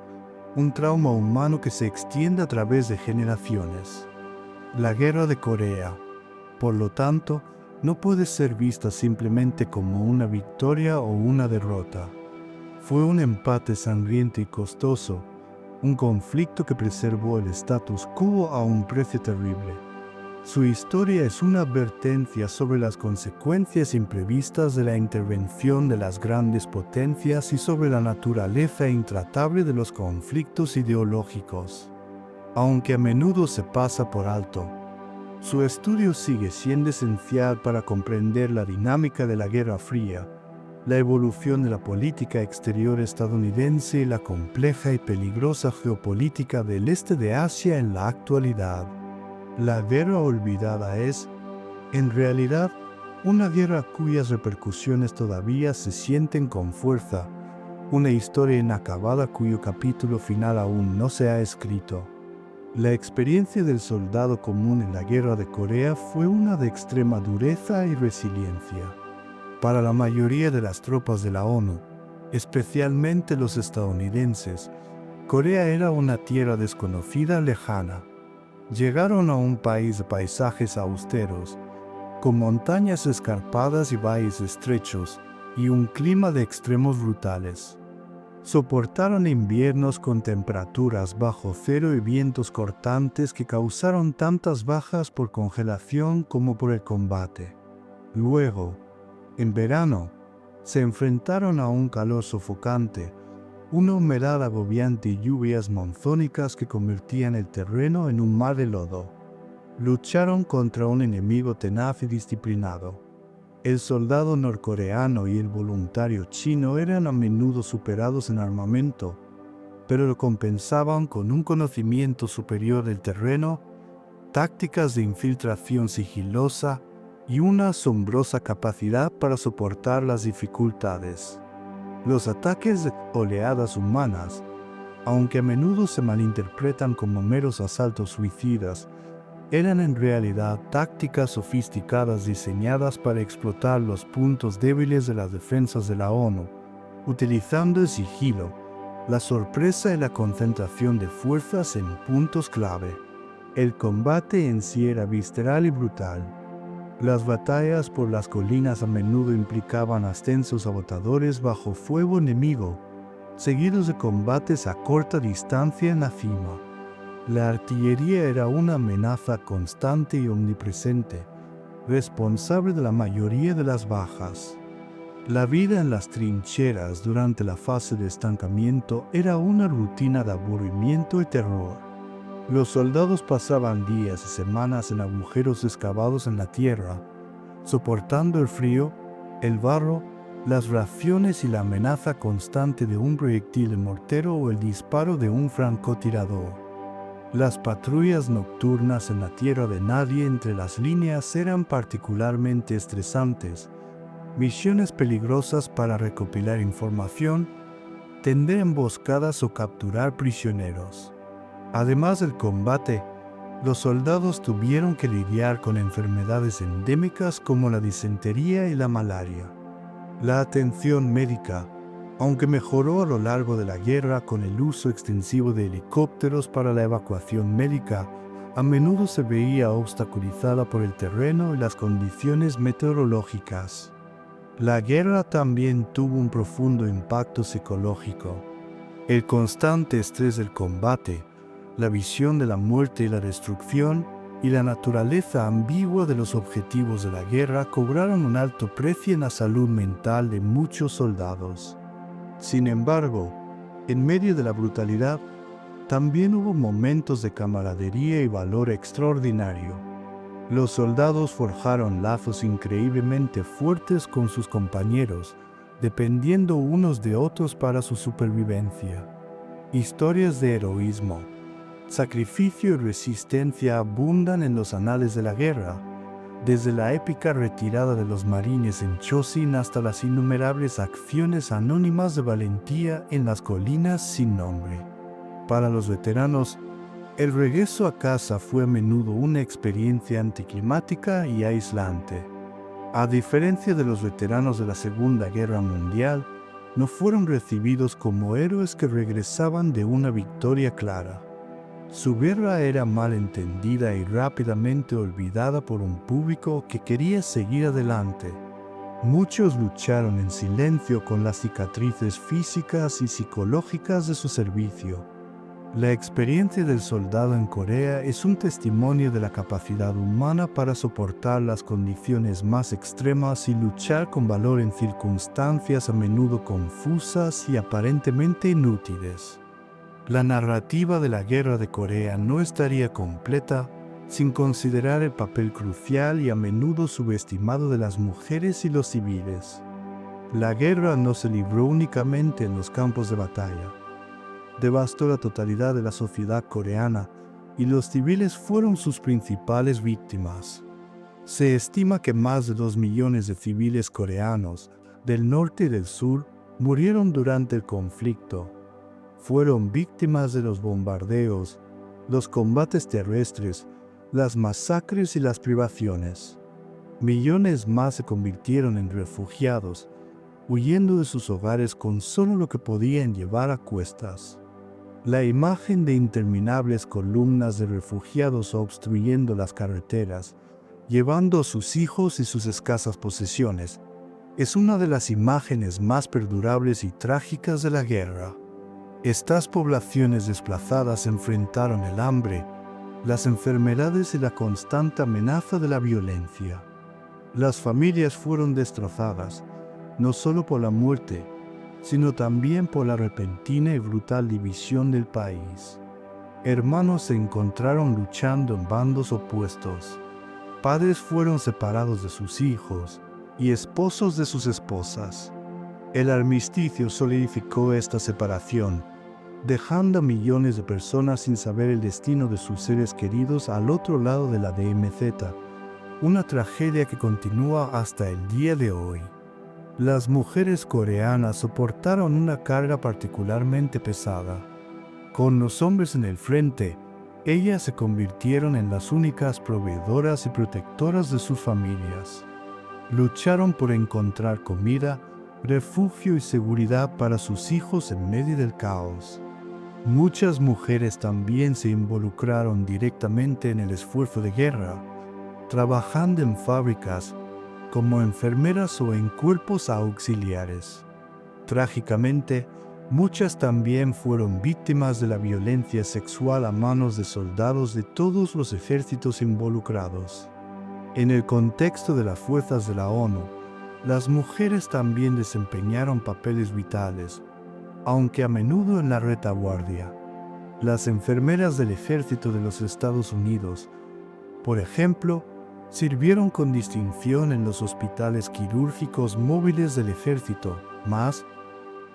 un trauma humano que se extiende a través de generaciones. La Guerra de Corea, por lo tanto, no puede ser vista simplemente como una victoria o una derrota. Fue un empate sangriento y costoso, un conflicto que preservó el status quo a un precio terrible. Su historia es una advertencia sobre las consecuencias imprevistas de la intervención de las grandes potencias y sobre la naturaleza intratable de los conflictos ideológicos. Aunque a menudo se pasa por alto, su estudio sigue siendo esencial para comprender la dinámica de la Guerra Fría, la evolución de la política exterior estadounidense y la compleja y peligrosa geopolítica del este de Asia en la actualidad. La guerra olvidada es, en realidad, una guerra cuyas repercusiones todavía se sienten con fuerza, una historia inacabada cuyo capítulo final aún no se ha escrito. La experiencia del soldado común en la Guerra de Corea fue una de extrema dureza y resiliencia. Para la mayoría de las tropas de la ONU, especialmente los estadounidenses, Corea era una tierra desconocida lejana. Llegaron a un país de paisajes austeros, con montañas escarpadas y valles estrechos, y un clima de extremos brutales. Soportaron inviernos con temperaturas bajo cero y vientos cortantes que causaron tantas bajas por congelación como por el combate. Luego, en verano, se enfrentaron a un calor sofocante, una humedad agobiante y lluvias monzónicas que convertían el terreno en un mar de lodo. Lucharon contra un enemigo tenaz y disciplinado. El soldado norcoreano y el voluntario chino eran a menudo superados en armamento, pero lo compensaban con un conocimiento superior del terreno, tácticas de infiltración sigilosa y una asombrosa capacidad para soportar las dificultades. Los ataques de oleadas humanas, aunque a menudo se malinterpretan como meros asaltos suicidas, eran en realidad tácticas sofisticadas diseñadas para explotar los puntos débiles de las defensas de la ONU, utilizando el sigilo, la sorpresa y la concentración de fuerzas en puntos clave. El combate en sí era visceral y brutal. Las batallas por las colinas a menudo implicaban ascensos agotadores bajo fuego enemigo, seguidos de combates a corta distancia en la cima. La artillería era una amenaza constante y omnipresente, responsable de la mayoría de las bajas. La vida en las trincheras durante la fase de estancamiento era una rutina de aburrimiento y terror. Los soldados pasaban días y semanas en agujeros excavados en la tierra, soportando el frío, el barro, las raciones y la amenaza constante de un proyectil de mortero o el disparo de un francotirador. Las patrullas nocturnas en la tierra de nadie entre las líneas eran particularmente estresantes, misiones peligrosas para recopilar información, tender emboscadas o capturar prisioneros. Además del combate, los soldados tuvieron que lidiar con enfermedades endémicas como la disentería y la malaria. La atención médica, aunque mejoró a lo largo de la guerra con el uso extensivo de helicópteros para la evacuación médica, a menudo se veía obstaculizada por el terreno y las condiciones meteorológicas. La guerra también tuvo un profundo impacto psicológico. El constante estrés del combate, la visión de la muerte y la destrucción, y la naturaleza ambigua de los objetivos de la guerra cobraron un alto precio en la salud mental de muchos soldados. Sin embargo, en medio de la brutalidad, también hubo momentos de camaradería y valor extraordinario. Los soldados forjaron lazos increíblemente fuertes con sus compañeros, dependiendo unos de otros para su supervivencia. Historias de heroísmo, sacrificio y resistencia abundan en los anales de la guerra, desde la épica retirada de los marines en Chosin hasta las innumerables acciones anónimas de valentía en las colinas sin nombre. Para los veteranos, el regreso a casa fue a menudo una experiencia anticlimática y aislante. A diferencia de los veteranos de la Segunda Guerra Mundial, no fueron recibidos como héroes que regresaban de una victoria clara. Su guerra era mal entendida y rápidamente olvidada por un público que quería seguir adelante. Muchos lucharon en silencio con las cicatrices físicas y psicológicas de su servicio. La experiencia del soldado en Corea es un testimonio de la capacidad humana para soportar las condiciones más extremas y luchar con valor en circunstancias a menudo confusas y aparentemente inútiles. La narrativa de la Guerra de Corea no estaría completa sin considerar el papel crucial y a menudo subestimado de las mujeres y los civiles. La guerra no se libró únicamente en los campos de batalla. Devastó la totalidad de la sociedad coreana y los civiles fueron sus principales víctimas. Se estima que más de 2 millones de civiles coreanos del norte y del sur murieron durante el conflicto. Fueron víctimas de los bombardeos, los combates terrestres, las masacres y las privaciones. Millones más se convirtieron en refugiados, huyendo de sus hogares con solo lo que podían llevar a cuestas. La imagen de interminables columnas de refugiados obstruyendo las carreteras, llevando a sus hijos y sus escasas posesiones, es una de las imágenes más perdurables y trágicas de la guerra. Estas poblaciones desplazadas enfrentaron el hambre, las enfermedades y la constante amenaza de la violencia. Las familias fueron destrozadas, no solo por la muerte, sino también por la repentina y brutal división del país. Hermanos se encontraron luchando en bandos opuestos. Padres fueron separados de sus hijos y esposos de sus esposas. El armisticio solidificó esta separación, dejando a millones de personas sin saber el destino de sus seres queridos al otro lado de la DMZ, una tragedia que continúa hasta el día de hoy. Las mujeres coreanas soportaron una carga particularmente pesada. Con los hombres en el frente, ellas se convirtieron en las únicas proveedoras y protectoras de sus familias. Lucharon por encontrar comida, refugio y seguridad para sus hijos en medio del caos. Muchas mujeres también se involucraron directamente en el esfuerzo de guerra, trabajando en fábricas, como enfermeras o en cuerpos auxiliares. Trágicamente, muchas también fueron víctimas de la violencia sexual a manos de soldados de todos los ejércitos involucrados. En el contexto de las fuerzas de la ONU, las mujeres también desempeñaron papeles vitales, aunque a menudo en la retaguardia. Las enfermeras del ejército de los Estados Unidos, por ejemplo, sirvieron con distinción en los hospitales quirúrgicos móviles del ejército, más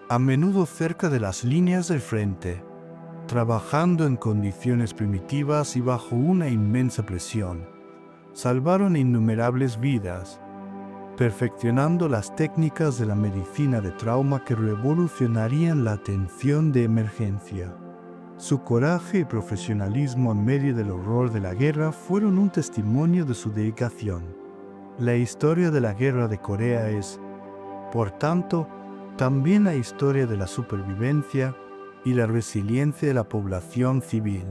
a menudo cerca de las líneas del frente, trabajando en condiciones primitivas y bajo una inmensa presión. Salvaron innumerables vidas, perfeccionando las técnicas de la medicina de trauma que revolucionarían la atención de emergencia. Su coraje y profesionalismo en medio del horror de la guerra fueron un testimonio de su dedicación. La historia de la Guerra de Corea es, por tanto, también la historia de la supervivencia y la resiliencia de la población civil.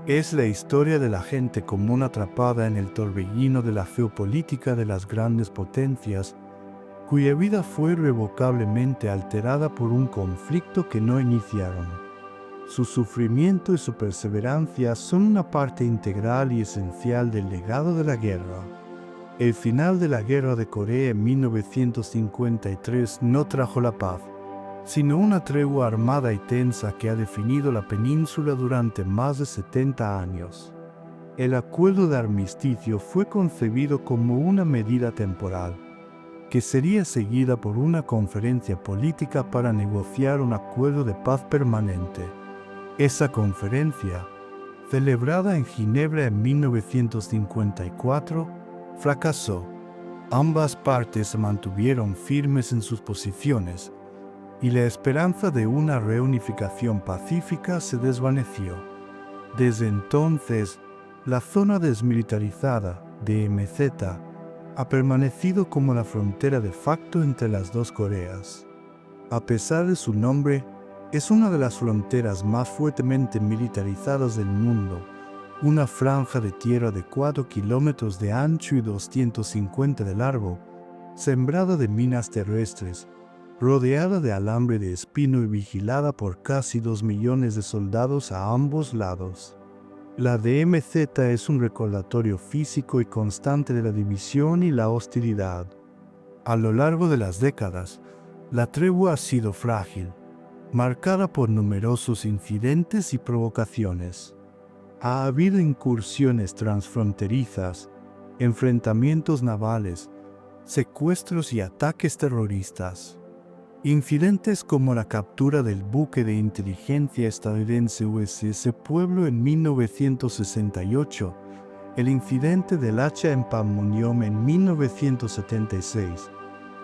Es la historia de la gente común atrapada en el torbellino de la geopolítica de las grandes potencias, cuya vida fue irrevocablemente alterada por un conflicto que no iniciaron. Su sufrimiento y su perseverancia son una parte integral y esencial del legado de la guerra. El final de la Guerra de Corea en 1953 no trajo la paz, sino una tregua armada y tensa que ha definido la península durante más de 70 años. El acuerdo de armisticio fue concebido como una medida temporal, que sería seguida por una conferencia política para negociar un acuerdo de paz permanente. Esa conferencia, celebrada en Ginebra en 1954, fracasó. Ambas partes se mantuvieron firmes en sus posiciones, y la esperanza de una reunificación pacífica se desvaneció. Desde entonces, la zona desmilitarizada de DMZ ha permanecido como la frontera de facto entre las dos Coreas. A pesar de su nombre, es una de las fronteras más fuertemente militarizadas del mundo, una franja de tierra de 4 kilómetros de ancho y 250 de largo, sembrada de minas terrestres, rodeada de alambre de espino y vigilada por casi 2 millones de soldados a ambos lados. La DMZ es un recordatorio físico y constante de la división y la hostilidad. A lo largo de las décadas, la tregua ha sido frágil, marcada por numerosos incidentes y provocaciones. Ha habido incursiones transfronterizas, enfrentamientos navales, secuestros y ataques terroristas. Incidentes como la captura del buque de inteligencia estadounidense USS Pueblo en 1968, el incidente del hacha en Panmunjom en 1976,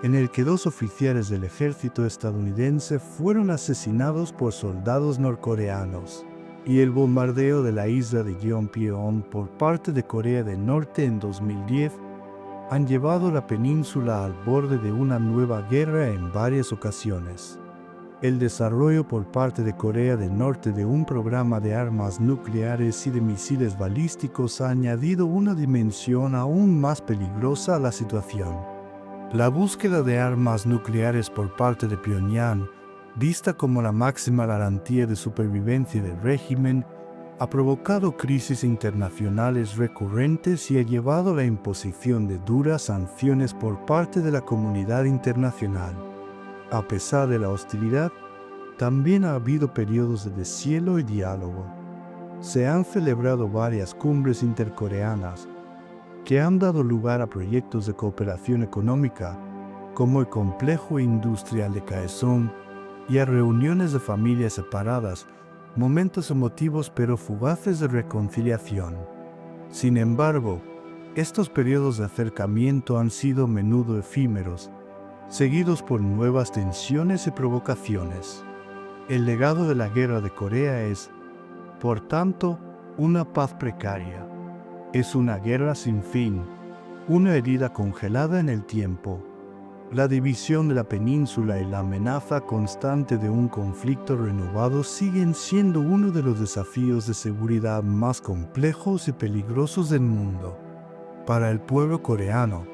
en el que 2 oficiales del ejército estadounidense fueron asesinados por soldados norcoreanos, y el bombardeo de la isla de Yeonpyeong por parte de Corea del Norte en 2010, han llevado la península al borde de una nueva guerra en varias ocasiones. El desarrollo por parte de Corea del Norte de un programa de armas nucleares y de misiles balísticos ha añadido una dimensión aún más peligrosa a la situación. La búsqueda de armas nucleares por parte de Pyongyang, vista como la máxima garantía de supervivencia del régimen, ha provocado crisis internacionales recurrentes y ha llevado a la imposición de duras sanciones por parte de la comunidad internacional. A pesar de la hostilidad, también ha habido periodos de deshielo y diálogo. Se han celebrado varias cumbres intercoreanas que han dado lugar a proyectos de cooperación económica, como el complejo industrial de Kaesong, y a reuniones de familias separadas, momentos emotivos pero fugaces de reconciliación. Sin embargo, estos periodos de acercamiento han sido a menudo efímeros, seguidos por nuevas tensiones y provocaciones. El legado de la Guerra de Corea es, por tanto, una paz precaria. Es una guerra sin fin, una herida congelada en el tiempo. La división de la península y la amenaza constante de un conflicto renovado siguen siendo uno de los desafíos de seguridad más complejos y peligrosos del mundo. Para el pueblo coreano,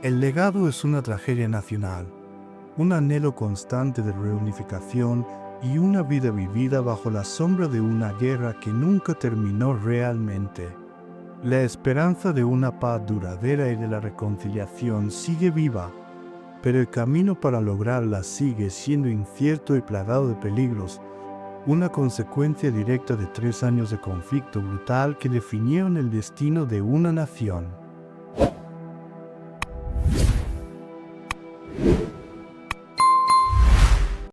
el legado es una tragedia nacional, un anhelo constante de reunificación y una vida vivida bajo la sombra de una guerra que nunca terminó realmente. La esperanza de una paz duradera y de la reconciliación sigue viva, pero el camino para lograrla sigue siendo incierto y plagado de peligros, una consecuencia directa de 3 años de conflicto brutal que definieron el destino de una nación.